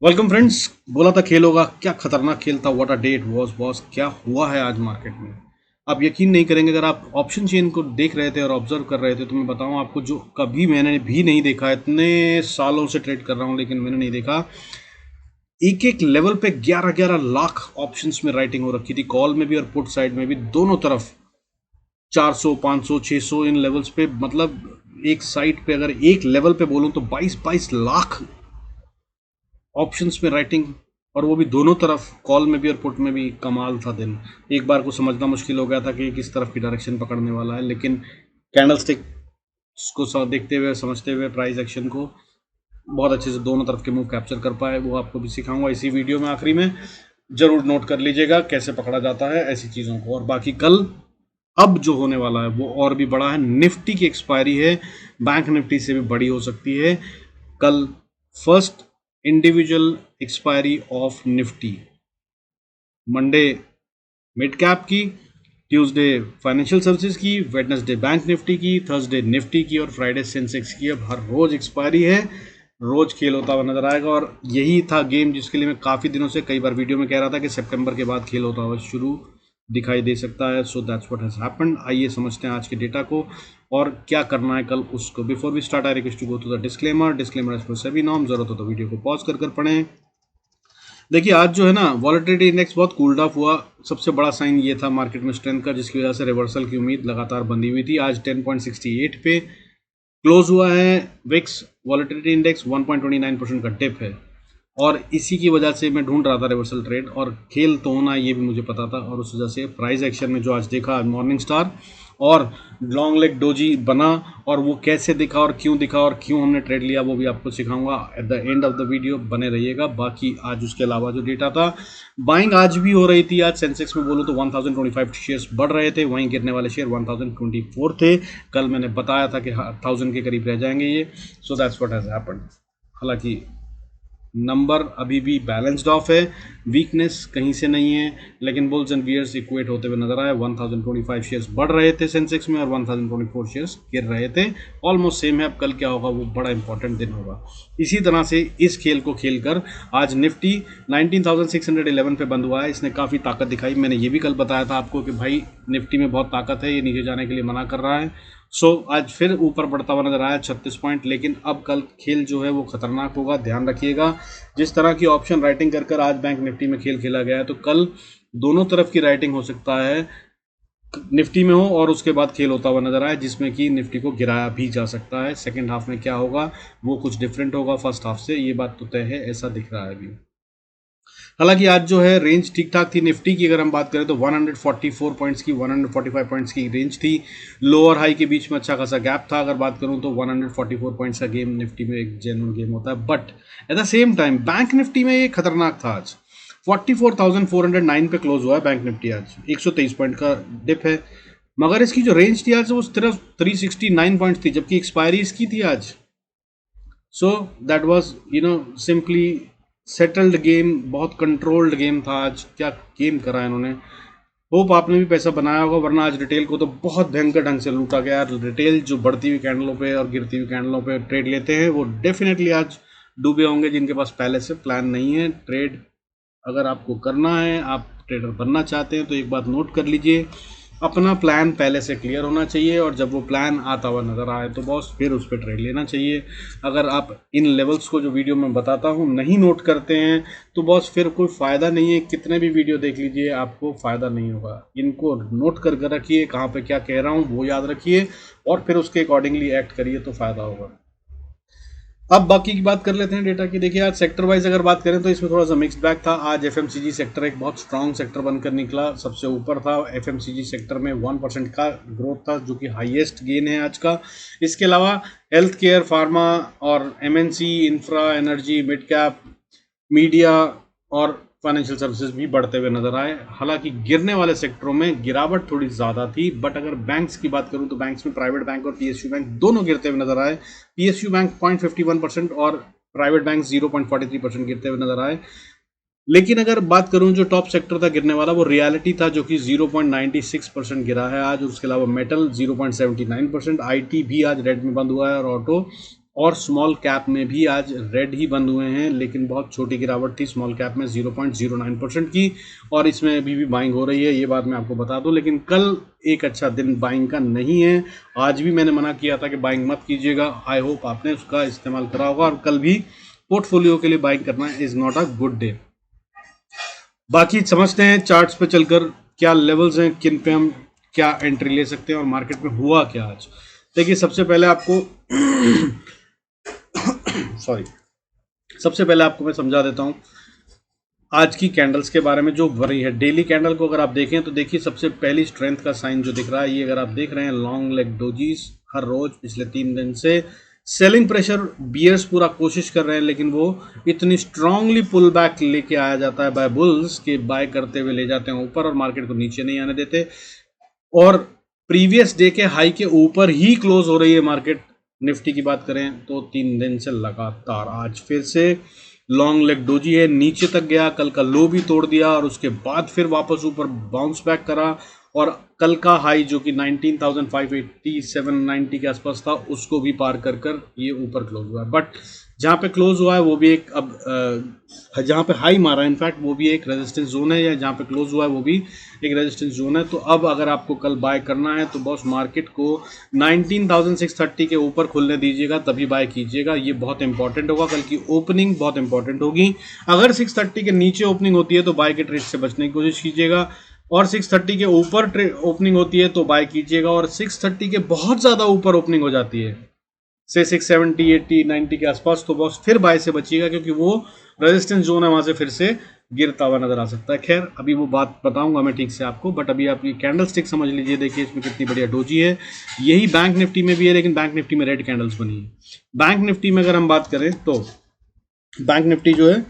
Welcome friends. बोला था खेल होगा, क्या खतरनाक खेल था। What a day it was boss. क्या हुआ है आज मार्केट में, आप यकीन नहीं करेंगे। अगर आप ऑप्शन चेन को देख रहे थे और ऑब्जर्व कर रहे थे तो मैं बताऊं आपको, जो कभी मैंने भी नहीं देखा, इतने सालों से ट्रेड कर रहा हूं लेकिन मैंने नहीं देखा। एक एक लेवल पे 11-11 लाख ऑप्शंस में राइटिंग हो रखी थी, कॉल में भी और पुट साइड में भी, दोनों तरफ। 400 500 600 इन लेवल्स पे, मतलब एक साइड पे अगर एक लेवल पे बोलूं तो 22-22 लाख ऑप्शंस में राइटिंग। और वो भी दोनों तरफ, कॉल में भी और पुट में भी। कमाल था दिन। एक बार को समझना मुश्किल हो गया था कि किस तरफ की डायरेक्शन पकड़ने वाला है, लेकिन कैंडल स्टिक को देखते हुए, समझते हुए प्राइस एक्शन को बहुत अच्छे से दोनों तरफ के मूव कैप्चर कर पाए। वो आपको भी सिखाऊंगा इसी वीडियो में। आखिरी में जरूर नोट कर लीजिएगा कैसे पकड़ा जाता है ऐसी चीज़ों को। और बाकी कल अब जो होने वाला है वो और भी बड़ा है। निफ्टी की एक्सपायरी है, बैंक निफ्टी से भी बड़ी हो सकती है कल। First individual expiry of Nifty, Monday mid cap की, ट्यूसडे फाइनेंशियल सर्विसेज की, वेडनेसडे बैंक निफ्टी की, थर्सडे निफ्टी की और फ्राइडे सेंसेक्स की। अब हर रोज एक्सपायरी है, रोज खेल होता हुआ नजर आएगा। और यही था गेम जिसके लिए मैं काफ़ी दिनों से कई बार वीडियो में कह रहा था कि सितंबर के बाद खेल होता हुआ शुरू दिखाई दे सकता है। So that's what has happened. आइए समझते हैं आज के डेटा को और क्या करना है कल उसको। Before we start I request to go to the disclaimer. Disclaimer as per सभी नॉर्म, जरूरत हो तो वीडियो को पॉज कर पढ़ें। देखिए आज जो है ना, वॉलेटिलिटी इंडेक्स बहुत कूल्ड ऑफ हुआ। सबसे बड़ा साइन ये था मार्केट में स्ट्रेंथ का, जिसकी वजह से रिवर्सल की उम्मीद लगातार बंधी हुई थी। आज 10.68 पे क्लोज हुआ है। विक्स वॉलेटिलिटी इंडेक्स 1.29% का डिप है और इसी की वजह से मैं ढूंढ रहा था रिवर्सल ट्रेड, और खेल तो होना ये भी मुझे पता था। और उस वजह से प्राइस एक्शन में जो आज देखा, मॉर्निंग स्टार और लॉन्ग लेग डोजी बना, और वो कैसे दिखा और क्यों हमने ट्रेड लिया वो भी आपको सिखाऊंगा at the end of the video. बने रहिएगा। बाकी आज उसके अलावा जो डेटा था, बाइंग आज भी हो रही थी। आज सेंसेक्स में बोलूँ तो 1025 शेयर्स बढ़ रहे थे, वहीं गिरने वाले शेयर 1024 थे। कल मैंने बताया था कि 1000 के करीब रह जाएंगे ये। So that's what has happened. हालांकि नंबर अभी भी बैलेंस्ड ऑफ है, वीकनेस कहीं से नहीं है, लेकिन बुल्स एंड बियर्स इक्वेट होते हुए नजर आए। 1025 शेयर्स बढ़ रहे थे सेंसेक्स में और 1024 शेयर्स गिर रहे थे। ऑलमोस्ट सेम है। अब कल क्या होगा वो बड़ा इंपॉर्टेंट दिन होगा। इसी तरह से इस खेल को खेलकर आज निफ्टी 19,611 पे बंद हुआ है। इसने काफ़ी ताकत दिखाई। मैंने ये भी कल बताया था आपको कि भाई निफ्टी में बहुत ताकत है, ये नीचे जाने के लिए मना कर रहा है। आज फिर ऊपर बढ़ता हुआ नजर आया 36 पॉइंट। लेकिन अब कल खेल जो है वो खतरनाक होगा, ध्यान रखिएगा। जिस तरह की ऑप्शन राइटिंग कर आज बैंक निफ्टी में खेल खेला गया है, तो कल दोनों तरफ की राइटिंग हो सकता है निफ्टी में हो और उसके बाद खेल होता हुआ नजर आए, जिसमें कि निफ्टी को गिराया भी जा सकता है। सेकेंड हाफ में क्या होगा वो कुछ डिफरेंट होगा फर्स्ट हाफ से, ये बात तो तय है, ऐसा दिख रहा है अभी। हालांकि आज जो है रेंज ठीक ठाक थी निफ्टी की। अगर हम बात करें तो 144 पॉइंट्स की, 145 पॉइंट्स की रेंज थी। लोअर हाई के बीच में अच्छा खासा गैप था। अगर बात करूं तो 144 पॉइंट्स का गेम निफ्टी में एक जेन्युइन गेम होता है। But at the same time bank Nifty में ये खतरनाक था। आज 44,409 पे क्लोज हुआ है बैंक निफ्टी। आज 123 पॉइंट का डिप है, मगर इसकी जो रेंज थी आज वो सिर्फ 369 पॉइंट थी, जबकि एक्सपायरी इसकी थी आज। So that was simply settled game, बहुत कंट्रोल्ड गेम था आज। क्या गेम करा है इन्होंने। होप आपने भी पैसा बनाया होगा, वरना आज रिटेल को तो बहुत भयंकर ढंग से लूटा गया। रिटेल जो बढ़ती हुई कैंडलों पे और गिरती हुई कैंडलों पे ट्रेड लेते हैं वो डेफिनेटली आज डूबे होंगे, जिनके पास पहले से प्लान नहीं है। ट्रेड अगर आपको करना है, आप ट्रेडर बनना चाहते हैं, तो एक बात नोट कर लीजिए, अपना प्लान पहले से क्लियर होना चाहिए। और जब वो प्लान आता हुआ नज़र आए तो बॉस फिर उस पर ट्रेड लेना चाहिए। अगर आप इन लेवल्स को जो वीडियो में बताता हूँ नहीं नोट करते हैं तो बॉस फिर कोई फ़ायदा नहीं है। कितने भी वीडियो देख लीजिए आपको फ़ायदा नहीं होगा। इनको नोट कर रखिए, कहाँ पे क्या कह रहा हूँ वो याद रखिए और फिर उसके अकॉर्डिंगली एक्ट करिए तो फ़ायदा होगा। अब बाकी की बात कर लेते हैं डेटा की। देखिए आज सेक्टर वाइज अगर बात करें तो इसमें थोड़ा सा मिक्स्ड बैग था। आज एफएमसीजी सेक्टर एक बहुत स्ट्रांग सेक्टर बनकर निकला, सबसे ऊपर था। एफएमसीजी सेक्टर में 1% का ग्रोथ था, जो कि हाईएस्ट गेन है आज का। इसके अलावा हेल्थ केयर, फार्मा और MNC, infra, energy, mid cap, media और फाइनेंशियल सर्विसेज भी बढ़ते हुए नजर आए। हालांकि गिरने वाले सेक्टरों में गिरावट थोड़ी ज़्यादा थी। बट अगर बैंक्स की बात करूं तो बैंक्स में प्राइवेट बैंक और पीएसयू बैंक दोनों गिरते हुए नजर आए। पीएसयू बैंक 0.51% और प्राइवेट बैंक 0.43% गिरते हुए नजर आए। लेकिन अगर बात करूं जो टॉप सेक्टर था गिरने वाला, वो रियलिटी था, जो कि 0.96% गिरा है आज। उसके अलावा मेटल 0.79%, आईटी भी आज रेड में बंद हुआ है और ऑटो और स्मॉल कैप में भी आज रेड ही बंद हुए हैं, लेकिन बहुत छोटी गिरावट थी स्मॉल कैप में 0.09% की, और इसमें अभी भी बाइंग हो रही है, ये बात मैं आपको बता दूं। लेकिन कल एक अच्छा दिन बाइंग का नहीं है। आज भी मैंने मना किया था कि बाइंग मत कीजिएगा, आई होप आपने उसका इस्तेमाल करा होगा, और कल भी पोर्टफोलियो के लिए बाइंग करना is not a good day. बाकी समझते हैं चार्ट्स पे चलकर क्या लेवल्स हैं, किन पे हम क्या एंट्री ले सकते हैं, और मार्केट में हुआ क्या आज। देखिए सबसे पहले आपको सॉरी, सबसे पहले आपको मैं समझा देता हूं आज की कैंडल्स के बारे में जो बनी है। डेली कैंडल को अगर आप देखें तो देखिए सबसे पहली स्ट्रेंथ का साइन जो दिख रहा है, ये अगर आप देख रहे हैं लॉन्ग लेग डोजीज हर रोज पिछले 3 दिन से सेलिंग प्रेशर बियर्स पूरा कोशिश कर रहे हैं, लेकिन वो इतनी स्ट्रांगली पुल बैक लेके आया जाता है बाय बुल्स के बाय करते हुए ले जाते हैं ऊपर और मार्केट को नीचे नहीं आने देते, और प्रीवियस डे के हाई के ऊपर ही क्लोज हो रही है मार्केट। निफ्टी की बात करें तो 3 दिन से लगातार आज फिर से लॉन्ग लेग डोजी है, नीचे तक गया, कल का लो भी तोड़ दिया और उसके बाद फिर वापस ऊपर बाउंस बैक करा, और कल का हाई जो कि 19,587-90 के आसपास था उसको भी पार कर कर ये ऊपर क्लोज हुआ है। बट जहाँ पे क्लोज हुआ है वो भी एक अब जहाँ पे हाई मारा है इनफैक्ट वो भी एक रेजिस्टेंस जोन है, या जहाँ पे क्लोज हुआ है वो भी एक रेजिस्टेंस जोन है। तो अब अगर आपको कल बाय करना है तो बॉस मार्केट को 19,630 के ऊपर खुलने दीजिएगा, तभी बाय कीजिएगा। ये बहुत इंपॉर्टेंट होगा, कल की ओपनिंग बहुत इंपॉर्टेंट होगी। अगर 630 के नीचे ओपनिंग होती है तो बाय के ट्रेड से बचने की कोशिश कीजिएगा, और 630 के ऊपर ओपनिंग होती है तो बाय कीजिएगा, और 630 के बहुत ज़्यादा ऊपर ओपनिंग हो जाती है से 670, 80, 90 के आसपास, तो बॉस फिर बाय से बचिएगा, क्योंकि वो रेजिस्टेंस जोन है, वहां से फिर से गिरता हुआ नजर आ सकता है। खैर अभी वो बात बताऊंगा मैं ठीक से आपको, बट अभी आप ये कैंडल स्टिक समझ लीजिए। देखिए इसमें कितनी बढ़िया डोजी है, यही बैंक निफ्टी में भी है, लेकिन बैंक निफ्टी में रेड कैंडल्स बनी है। बैंक निफ्टी में अगर हम बात करें तो बैंक निफ्टी जो है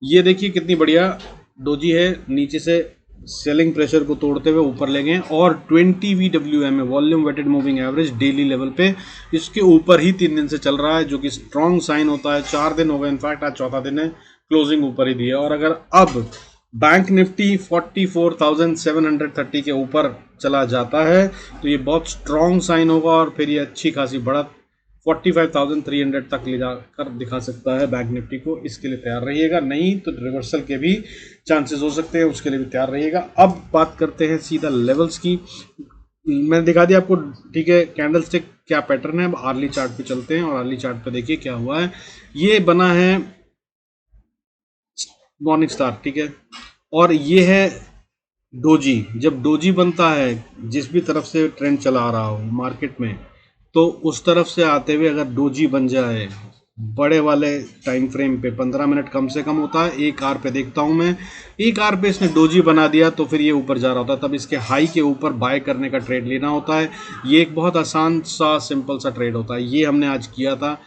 ये देखिए कितनी बढ़िया डोजी है, नीचे से सेलिंग प्रेशर को तोड़ते हुए ऊपर ले गए, और 20 VWM है volume weighted moving average daily level पे इसके ऊपर ही 3 दिन से चल रहा है, जो कि स्ट्रॉन्ग साइन होता है। 4 दिन हो गए, इनफैक्ट आज चौथा दिन है, क्लोजिंग ऊपर ही दी है। और अगर अब बैंक निफ्टी 44,730 के ऊपर चला जाता है तो ये बहुत स्ट्रॉन्ग साइन होगा, और फिर ये अच्छी खासी बढ़त 45,300 तक ले जाकर दिखा सकता है बैंक निफ्टी को। इसके लिए तैयार रहिएगा, नहीं तो रिवर्सल के भी चांसेस हो सकते हैं, उसके लिए भी तैयार रहिएगा। अब बात करते हैं सीधा लेवल्स की। मैंने दिखा दिया आपको, ठीक है, कैंडल स्टिक क्या पैटर्न है। अब आर्ली चार्ट पे चलते हैं, और आर्ली चार्ट पे देखिए क्या हुआ है। ये बना है मॉर्निंग स्टार, ठीक है, और ये है डोजी। जब डोजी बनता है जिस भी तरफ से ट्रेंड चला आ रहा हो मार्केट में, तो उस तरफ से आते हुए अगर डोजी बन जाए बड़े वाले टाइम फ्रेम पे 15 मिनट कम से कम होता है, एक आर पे देखता हूं मैं, एक आर पे इसने डोजी बना दिया तो फिर ये ऊपर जा रहा होता है, तब इसके हाई के ऊपर बाय करने का ट्रेड लेना होता है। ये एक बहुत आसान सा सिंपल सा ट्रेड होता है, ये हमने आज किया था।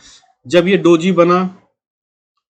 जब ये डोजी बना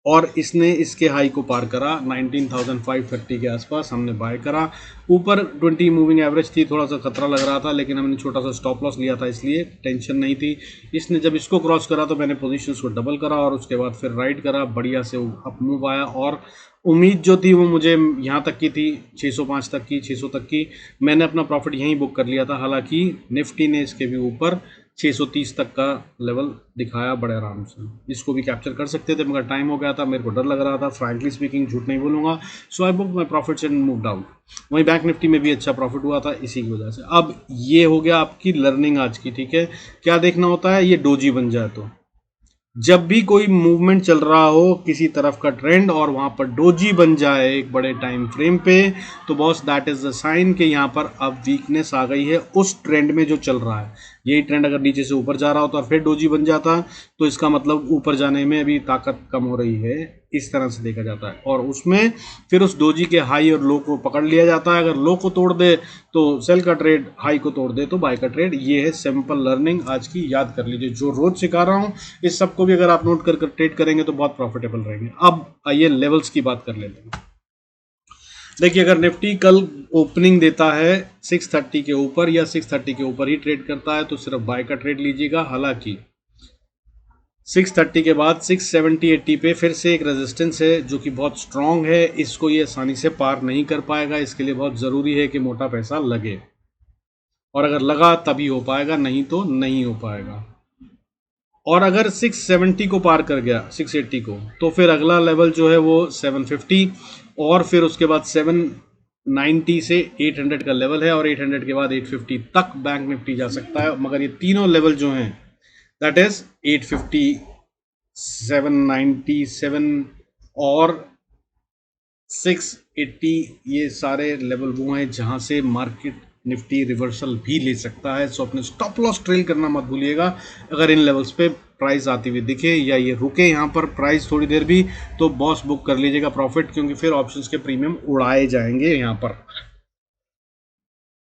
और इसने इसके हाई को पार करा 19,530 के आसपास, हमने बाय करा। ऊपर 20 मूविंग एवरेज थी, थोड़ा सा खतरा लग रहा था, लेकिन हमने छोटा सा स्टॉप लॉस लिया था, इसलिए टेंशन नहीं थी। इसने जब इसको क्रॉस करा तो मैंने पोजीशंस को डबल करा, और उसके बाद फिर राइट करा, बढ़िया से अप मूव आया। और उम्मीद जो थी वो मुझे यहाँ तक की थी, 605 तक की, 600 तक की, मैंने अपना प्रॉफिट यहीं बुक कर लिया था। हालांकि निफ्टी ने इसके भी ऊपर 630 तक का लेवल दिखाया बड़े आराम से, इसको भी कैप्चर कर सकते थे, मगर टाइम हो गया था, मेरे को डर लग रहा था, फ्रैंकली स्पीकिंग, झूठ नहीं बोलूँगा। So I book my profits and move down. वहीं बैंक निफ्टी में भी अच्छा प्रॉफिट हुआ था इसी की वजह से। अब ये हो गया आपकी लर्निंग आज की, ठीक है। क्या देखना होता है, ये डोजी बन जाए तो जब भी कोई मूवमेंट चल रहा हो किसी तरफ का ट्रेंड और वहां पर डोजी बन जाए एक बड़े टाइम फ्रेम पे, तो boss that is the sign कि यहां पर अब वीकनेस आ गई है उस ट्रेंड में जो चल रहा है। यही ट्रेंड अगर नीचे से ऊपर जा रहा होता और फिर डोजी बन जाता तो इसका मतलब ऊपर जाने में अभी ताकत कम हो रही है, इस तरह से देखा जाता है। और उसमें फिर उस डोजी के हाई और लो को पकड़ लिया जाता है, अगर लो को तोड़ दे तो सेल का ट्रेड, हाई को तोड़ दे तो बाय का ट्रेड। ये है सिंपल लर्निंग आज की, याद कर लीजिए, जो रोज सिखा रहा हूं इस सबको भी अगर आप नोट कर ट्रेड करेंगे तो बहुत प्रॉफिटेबल रहेंगे। अब आइए लेवल्स की बात कर लेते हैं। देखिए अगर निफ्टी कल ओपनिंग देता है 630 के ऊपर या 630 के ऊपर ही ट्रेड करता है तो सिर्फ बाय का ट्रेड लीजिएगा। हालांकि 630 के बाद 670-80 पे फिर से एक रेजिस्टेंस है जो कि बहुत स्ट्रांग है, इसको ये आसानी से पार नहीं कर पाएगा। इसके लिए बहुत ज़रूरी है कि मोटा पैसा लगे, और अगर लगा तभी हो पाएगा, नहीं तो नहीं हो पाएगा। और अगर 670 को पार कर गया 680 को, तो फिर अगला लेवल जो है वो 750, और फिर उसके बाद 790 से 800 का लेवल है, और 800 के बाद 850 तक बैंक निफ्टी जा सकता है। मगर ये तीनों लेवल जो हैं, दैट इज 850, 797 और 680, ये सारे लेवल वो हैं जहां से मार्केट निफ्टी रिवर्सल भी ले सकता है। सो अपने स्टॉप लॉस ट्रेल करना मत भूलिएगा। अगर इन लेवल्स पे प्राइस आती हुई दिखे या ये रुके यहाँ पर प्राइस थोड़ी देर भी, तो बॉस बुक कर लीजिएगा प्रॉफिट, क्योंकि फिर ऑप्शंस के प्रीमियम उड़ाए जाएंगे। यहाँ पर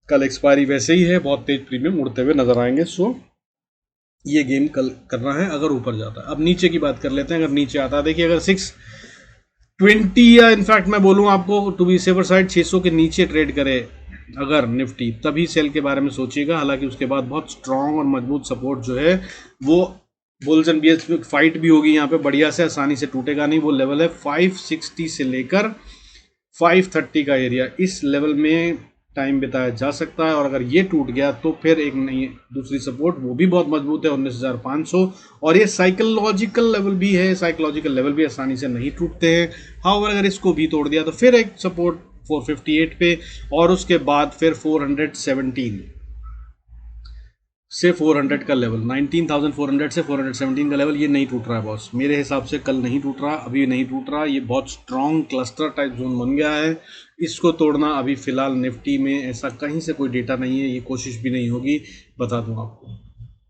कल एक्सपायरी वैसे ही है, बहुत तेज प्रीमियम उड़ते हुए नजर आएंगे। सो ये गेम कल करना है अगर ऊपर जाता है। अब नीचे की बात कर लेते हैं। अगर नीचे आता है, देखिए अगर 620 या इनफैक्ट मैं बोलूँ आपको टू बी सेवर साइड 600 के नीचे ट्रेड करे अगर निफ्टी, तभी सेल के बारे में सोचिएगा। हालांकि उसके बाद बहुत स्ट्रांग और मजबूत सपोर्ट जो है वो बुल्स एंड बियर्स में फाइट भी होगी यहाँ पे बढ़िया से, आसानी से टूटेगा नहीं। वो लेवल है 560 से लेकर 530 का एरिया, इस लेवल में टाइम बिताया जा सकता है। और अगर ये टूट गया तो फिर एक नई दूसरी सपोर्ट वो भी बहुत मजबूत है 19,500, और ये साइकोलॉजिकल लेवल भी है। साइकोलॉजिकल लेवल भी आसानी से नहीं टूटते हैं। हाउएवर अगर इसको भी तोड़ दिया तो फिर एक सपोर्ट 458 पे, और उसके बाद फिर 417 से 400 का लेवल, 19,400 से 417 का लेवल, ये नहीं टूट रहा है बॉस। मेरे हिसाब से कल नहीं टूट रहा, अभी नहीं टूट रहा। ये बहुत स्ट्रॉन्ग क्लस्टर टाइप जोन बन गया है। इसको तोड़ना अभी फिलहाल निफ्टी में ऐसा कहीं से कोई डेटा नहीं है, ये कोशिश भी नहीं होगी, बता दूं आपको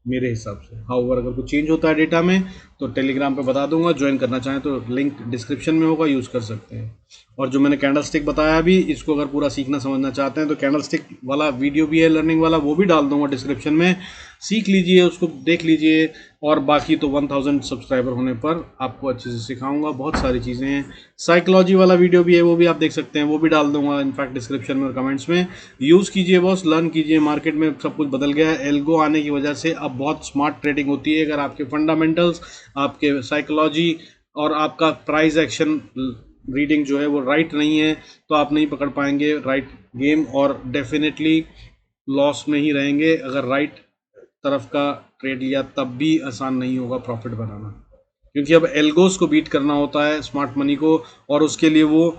मेरे हिसाब से। हाउएवर अगर कुछ चेंज होता है डेटा में तो टेलीग्राम पे बता दूंगा। ज्वाइन करना चाहें तो लिंक डिस्क्रिप्शन में होगा, यूज़ कर सकते हैं। और जो मैंने कैंडल स्टिक बताया अभी, इसको अगर पूरा सीखना समझना चाहते हैं तो कैंडल स्टिक वाला वीडियो भी है लर्निंग वाला, वो भी डाल दूंगा डिस्क्रिप्शन में, सीख लीजिए, उसको देख लीजिए। और बाकी तो 1000 सब्सक्राइबर होने पर आपको अच्छे से सिखाऊंगा, बहुत सारी चीज़ें हैं। साइकोलॉजी वाला वीडियो भी है, वो भी आप देख सकते हैं, वो भी डाल दूंगा इनफैक्ट डिस्क्रिप्शन में और कमेंट्स में। यूज़ कीजिए बॉस, लर्न कीजिए। मार्केट में सब कुछ बदल गया है, एल्गो आने की वजह से अब बहुत स्मार्ट ट्रेडिंग होती है। अगर आपके फंडामेंटल्स, आपके साइकोलॉजी और आपका प्राइस एक्शन रीडिंग जो है वो राइट नहीं है, तो आप नहीं पकड़ पाएंगे राइट गेम, और डेफिनेटली लॉस में ही रहेंगे। अगर राइट तरफ का ट्रेड लिया तब भी आसान नहीं होगा प्रॉफिट बनाना, क्योंकि अब एल्गोस को बीट करना होता है स्मार्ट मनी को, और उसके लिए वो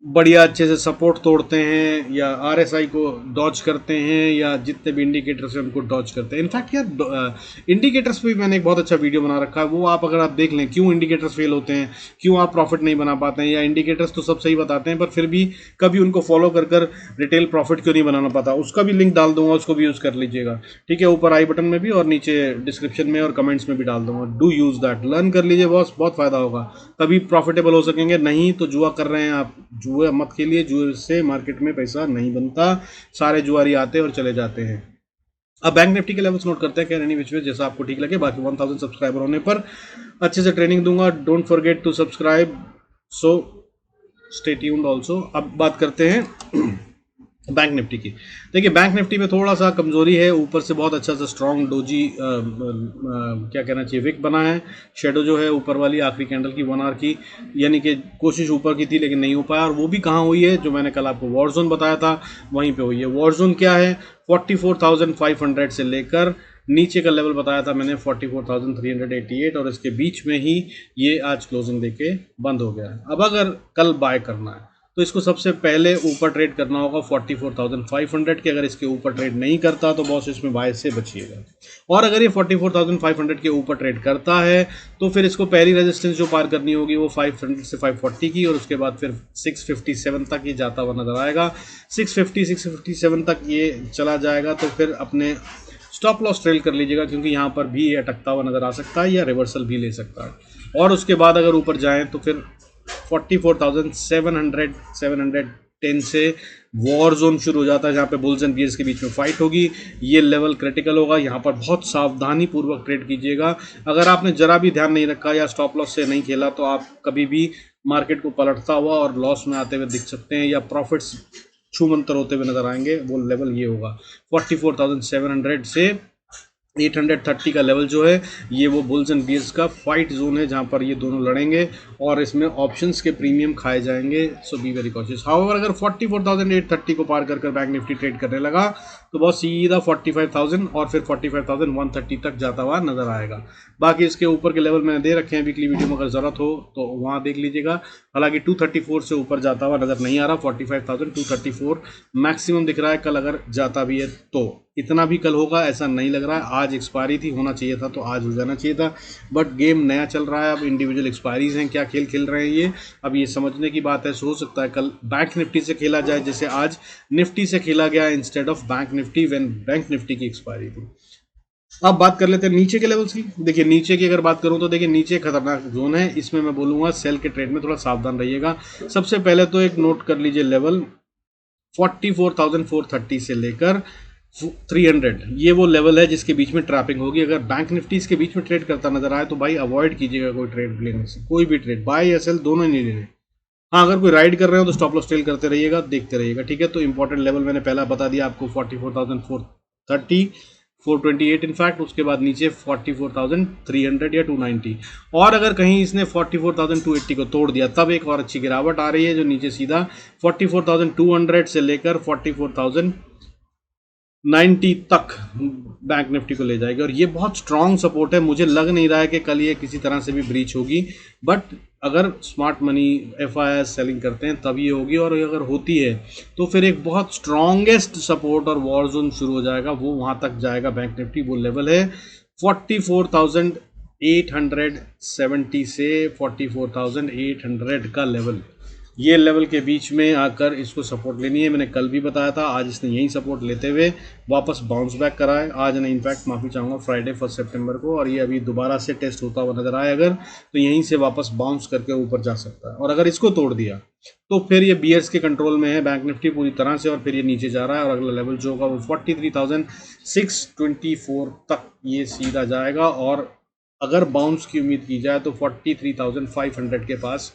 बढ़िया अच्छे से सपोर्ट तोड़ते हैं, या आरएसआई को डॉज करते हैं, या जितने भी इंडिकेटर्स हैं उनको डॉज करते हैं। इनफैक्ट यार इंडिकेटर्स पे भी मैंने एक बहुत अच्छा वीडियो बना रखा है, वो आप अगर आप देख लें, क्यों इंडिकेटर्स फेल होते हैं, क्यों आप प्रॉफिट नहीं बना पाते हैं, या इंडिकेटर्स तो सब सही बताते हैं पर फिर भी कभी उनको फॉलो कर कर रिटेल प्रॉफिट क्यों नहीं बनाना पाता, उसका भी लिंक डाल दूंगा, उसको भी यूज़ कर लीजिएगा। ठीक है, ऊपर आई बटन में भी और नीचे डिस्क्रिप्शन में और कमेंट्स में भी डाल दूंगा। डू यूज़ दैट, लर्न कर लीजिए बॉस, बहुत फायदा होगा। तभी प्रॉफिटेबल हो सकेंगे, नहीं तो जुआ कर रहे हैं आप, जुआ मत खेलिए, जुए से मार्केट में पैसा नहीं बनता। सारे जुआरी आते और चले जाते हैं। अब बैंक निफ्टी के लेवल्स नोट करते हैं, क्या एनी विच वे जैसा आपको ठीक लगे। बाकी 1000 सब्सक्राइबर होने पर अच्छे से ट्रेनिंग दूंगा। Don't forget to subscribe, so stay tuned also. अब बात करते हैं बैंक निफ्टी की। देखिए बैंक निफ्टी में थोड़ा सा कमजोरी है, ऊपर से बहुत अच्छा सा स्ट्रॉन्ग डोजी क्या कहना चाहिए विक बना है। शेडो जो है ऊपर वाली आखिरी कैंडल की 1 आवर की, यानी कि कोशिश ऊपर की थी लेकिन नहीं हो पाया, और वो भी कहाँ हुई है, जो मैंने कल आपको वॉर जोन बताया था वहीं पे हुई है। वॉर जोन क्या है, 44,500 से लेकर नीचे का लेवल बताया था मैंने 44,388, और इसके बीच में ही ये आज क्लोजिंग देके बंद हो गया है। अब अगर कल बाय करना है तो इसको सबसे पहले ऊपर ट्रेड करना होगा 44,500 के। अगर इसके ऊपर ट्रेड नहीं करता तो बॉस इसमें बाय से बचिएगा। और अगर ये 44,500 के ऊपर ट्रेड करता है तो फिर इसको पहली रेजिस्टेंस जो पार करनी होगी वो 500 से 540 की, और उसके बाद फिर 657 तक ये जाता हुआ नजर आएगा। 657 तक ये चला जाएगा तो फिर अपने स्टॉप लॉस ट्रेल कर लीजिएगा, क्योंकि यहाँ पर भी ये अटकता हुआ नजर आ सकता है या रिवर्सल भी ले सकता है। और उसके बाद अगर ऊपर जाएं तो फिर 44,710 से वॉर जोन शुरू हो जाता है, जहाँ पे बुल्स एंड बियर्स के बीच में फाइट होगी। ये लेवल क्रिटिकल होगा, यहाँ पर बहुत सावधानी पूर्वक ट्रेड कीजिएगा। अगर आपने जरा भी ध्यान नहीं रखा या स्टॉप लॉस से नहीं खेला तो आप कभी भी मार्केट को पलटता हुआ और लॉस में आते हुए दिख सकते हैं, या प्रॉफिट्स छूमंतर होते हुए नजर आएंगे। वो लेवल ये होगा 44,700 से 830 का लेवल जो है, ये वो बुल्स एंड बियर्स का फाइट जोन है, जहां पर ये दोनों लड़ेंगे और इसमें ऑप्शंस के प्रीमियम खाए जाएंगे। सो बी वेरी कॉशियस। हाउएवर अगर 44,830 को पार कर बैंक निफ्टी ट्रेड करने लगा तो बहुत सीधा 45,000 और फिर 45,130 तक जाता हुआ नजर आएगा। बाकी इसके ऊपर के लेवल मैंने दे रखे हैं वीकली वीडियो में, अगर ज़रूरत हो तो वहाँ देख लीजिएगा। हालांकि 234 से ऊपर जाता हुआ नजर नहीं आ रहा, 45,234 मैक्सिमम दिख रहा है। कल अगर जाता भी है तो इतना भी कल होगा ऐसा नहीं लग रहा है। आज एक्सपायरी थी, होना चाहिए था तो आज हो जाना चाहिए था, बट गेम नया चल रहा है। अब इंडिविजुअल एक्सपायरीज हैं, क्या खेल खेल रहे हैं ये अब ये समझने की बात है। हो सकता है कल बैंक निफ्टी से खेला जाए जैसे आज निफ्टी से खेला गया instead of bank Nifty, when bank Nifty की एक्सपायरी थी। अब बात कर लेते हैं नीचे के लेवल्स की। देखिए नीचे की अगर बात करूं तो देखिए नीचे खतरनाक जोन है, इसमें मैं बोलूंगा सेल के ट्रेड में थोड़ा सावधान रहिएगा। सबसे पहले तो एक नोट कर लीजिए लेवल 44,430 से लेकर 300, ये वो लेवल है जिसके बीच में ट्रैपिंग होगी। अगर बैंक निफ्टी इसके बीच में ट्रेड करता नजर आए तो भाई अवॉइड कीजिएगा कोई ट्रेड लेने से, कोई भी ट्रेड बाय या सेल दोनों ही नहीं लेने। हाँ अगर कोई राइड कर रहे हो तो स्टॉप लॉस ट्रेल करते रहिएगा, देखते रहिएगा, ठीक है। तो इंपॉर्टेंट लेवल मैंने पहला बता दिया आपको 44,430, 428 इनफैक्ट, उसके बाद नीचे 44,300 या 290। और अगर कहीं इसने 44,280 को तोड़ दिया तब एक और अच्छी गिरावट आ रही है जो नीचे सीधा 44,200 से लेकर 44,090 तक बैंक निफ्टी को ले जाएगी। और ये बहुत स्ट्रांग सपोर्ट है, मुझे लग नहीं रहा है कि कल ये किसी तरह से भी ब्रीच होगी, बट अगर स्मार्ट मनी FIS सेलिंग करते हैं तब ये होगी। और अगर होती है तो फिर एक बहुत स्ट्रांगेस्ट सपोर्ट और वॉर जोन शुरू हो जाएगा, वो वहां तक जाएगा बैंक निफ्टी। वो लेवल है 44,870 से 44,800 का लेवल। ये लेवल के बीच में आकर इसको सपोर्ट लेनी है। मैंने कल भी बताया था, आज इसने यही सपोर्ट लेते हुए वापस बाउंस बैक करा है। आज नहीं, इनफैक्ट माफ़ी चाहूँगा, फ्राइडे 1 सितंबर को, और ये अभी दोबारा से टेस्ट होता हुआ नजर आए अगर तो यहीं से वापस बाउंस करके ऊपर जा सकता है। और अगर इसको तोड़ दिया तो फिर ये बियर्स के कंट्रोल में है बैंक निफ्टी पूरी तरह से, और फिर ये नीचे जा रहा है। और अगला लेवल जो होगा वो 43,624 तक ये सीधा जाएगा। और अगर बाउंस की उम्मीद की जाए तो 43,500 के पास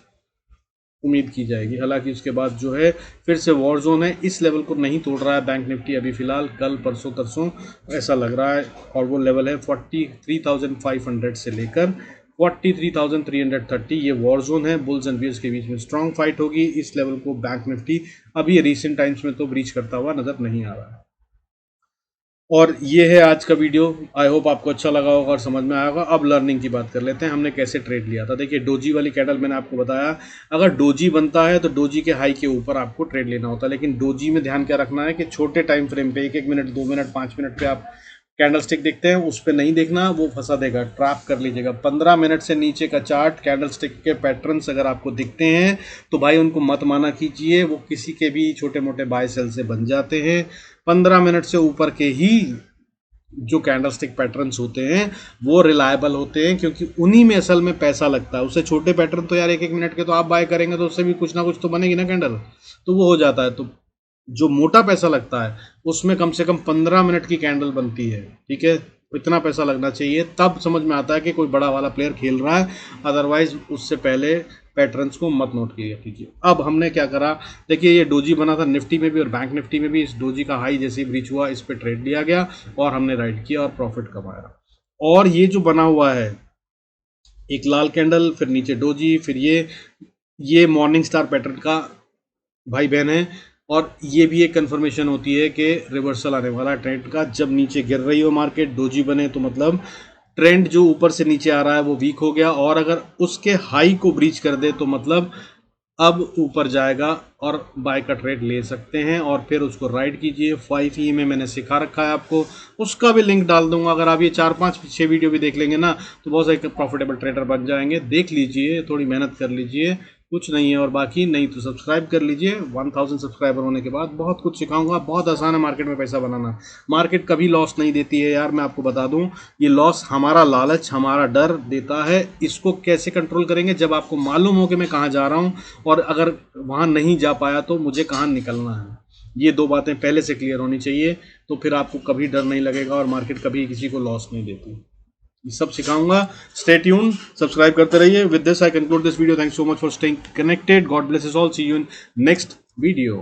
उम्मीद की जाएगी। हालांकि उसके बाद जो है फिर से वॉर जोन है, इस लेवल को नहीं तोड़ रहा है बैंक निफ्टी अभी फिलहाल, कल परसों तरसों ऐसा लग रहा है। और वो लेवल है 43,500 से लेकर 43,330, ये वॉर जोन है। बुल्स एंड बियर्स के बीच में स्ट्रांग फाइट होगी। इस लेवल को बैंक निफ्टी अभी रिसेंट टाइम्स में तो ब्रीच करता हुआ नजर नहीं आ रहा है। और ये है आज का वीडियो, आई होप आपको अच्छा लगा होगा और समझ में आया होगा। अब लर्निंग की बात कर लेते हैं, हमने कैसे ट्रेड लिया था। देखिए डोजी वाली कैंडल मैंने आपको बताया, अगर डोजी बनता है तो डोजी के हाई के ऊपर आपको ट्रेड लेना होता है। लेकिन डोजी में ध्यान क्या रखना है कि छोटे टाइम फ्रेम पे 1-1 मिनट, 2 मिनट, 5 मिनट पे आप कैंडल स्टिक देखते हैं, उस पर नहीं देखना, वो फंसा देगा, ट्रैप कर लीजिएगा। 15 मिनट से नीचे का चार्ट कैंडल स्टिक के पैटर्न्स अगर आपको दिखते हैं तो भाई उनको मत माना कीजिए, वो किसी के भी छोटे मोटे बाय सेल से बन जाते हैं। 15 मिनट से ऊपर के ही जो कैंडलस्टिक पैटर्न्स होते हैं वो रिलायबल होते हैं, क्योंकि उन्हीं में असल में पैसा लगता है। उससे छोटे पैटर्न तो यार 1-1 मिनट के तो आप बाय करेंगे तो उससे भी कुछ ना कुछ तो बनेगी ना कैंडल, तो वो हो जाता है। तो जो मोटा पैसा लगता है उसमें कम से कम 15 मिनट की कैंडल बनती है, ठीक है। इतना पैसा लगना चाहिए, तब समझ में आता है कि कोई बड़ा वाला प्लेयर खेल रहा है, अदरवाइज उससे पहले पैटर्न्स को मत नोट किया कीजिए। अब हमने क्या करा, देखिए ये डोजी बना था निफ्टी में भी और बैंक निफ्टी में भी। इस डोजी का हाई जैसे ही ब्रीच हुआ इस पे ट्रेड लिया गया और हमने राइड किया और प्रॉफिट कमाया। और ये जो बना हुआ है एक लाल कैंडल, फिर नीचे डोजी, फिर ये मॉर्निंग स्टार पैटर्न का भाई बहन है। और ये भी एक कंफर्मेशन होती है कि रिवर्सल आने वाला है ट्रेंड का। जब नीचे गिर रही हो मार्केट, डोजी बने, तो मतलब ट्रेंड जो ऊपर से नीचे आ रहा है वो वीक हो गया। और अगर उसके हाई को ब्रीच कर दे तो मतलब अब वीपर जाएगा और बाय का ट्रेड ले सकते हैं। और फिर उसको राइड कीजिए। 5E में मैंने सिखा रखा है आपको, उसका भी लिंक डाल दूंगा। अगर आप ये 4-5-6 वीडियो भी देख लेंगे ना तो बहुत सारे प्रॉफिटेबल ट्रेडर बन जाएंगे। देख लीजिए, थोड़ी मेहनत कर लीजिए, कुछ नहीं है। और बाकी नहीं तो सब्सक्राइब कर लीजिए। 1000 सब्सक्राइबर होने के बाद बहुत कुछ सिखाऊंगा। बहुत आसान है मार्केट में पैसा बनाना। मार्केट कभी लॉस नहीं देती है यार, मैं आपको बता दूं। ये लॉस हमारा लालच, हमारा डर देता है। इसको कैसे कंट्रोल करेंगे, जब आपको मालूम हो कि मैं कहाँ जा रहा हूँ और अगर वहाँ नहीं जा पाया तो मुझे कहाँ निकलना है। ये दो बातें पहले से क्लियर होनी चाहिए, तो फिर आपको कभी डर नहीं लगेगा और मार्केट कभी किसी को लॉस नहीं देती। ये सब सिखाऊंगा। स्टे ट्यून, सब्सक्राइब करते रहिए। With this I conclude this video. Thanks so much for staying connected. God bless us all. See you in next video.